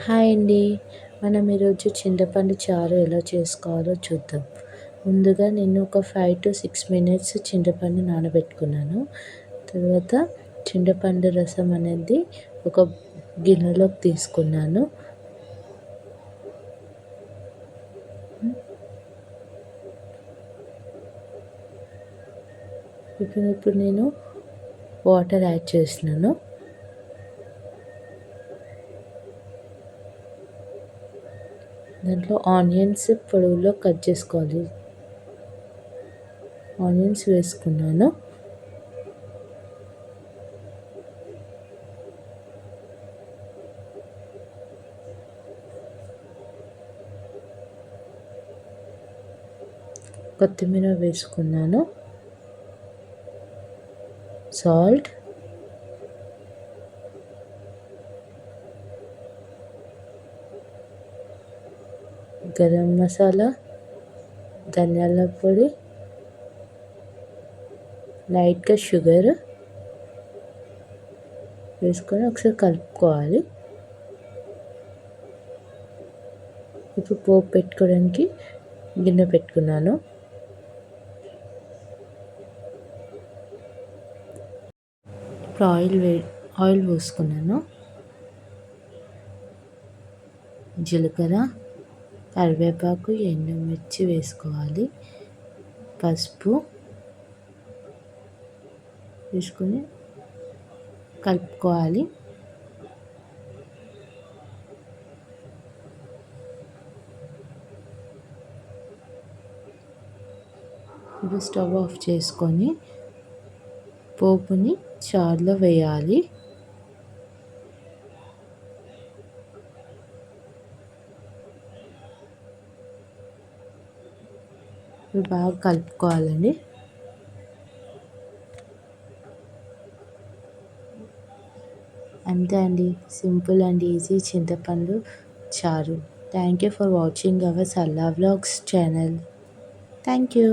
Hi అండి. మనం ఈరోజు చింతపండు చారు ఎలా చేసుకోవాలో చూద్దాం. ముందుగా నేను ఒక 5 to 6 మినిట్స్ చింతపండు నానబెట్టుకున్నాను. తర్వాత చింతపండు రసం అనేది ఒక గిన్నెలోకి తీసుకున్నాను. ఇప్పుడు నేను వాటర్ యాడ్ చేస్తున్నాను. దాంట్లో ఆనియన్స్ పొడవులో కట్ చేసుకోవాలి. ఆనియన్స్ వేసుకున్నాను. కొత్తిమీర వేసుకున్నాను. సాల్ట్, గరం మసాలా, ధనియాల పొడి, లైట్గా షుగర్ వేసుకొని ఒకసారి కలుపుకోవాలి. ఇప్పుడు పోపు పెట్టుకోవడానికి గిన్నె పెట్టుకున్నాను. ఇప్పుడు ఆయిల్ పోసుకున్నాను. జీలకర్ర, కరివేపాకు, ఎండుమిర్చి వేసుకోవాలి. పసుపు వేసుకొని కలుపుకోవాలి. ఇప్పుడు స్టవ్ ఆఫ్ చేసుకొని పోపుని చారులో వేయాలి. ఇప్పుడు బాగా కలుపుకోవాలండి. అంతే అండి, సింపుల్ అండ్ ఈజీ చింతపండు చారు. Thank you for watching our Salla vlogs channel. Thank you.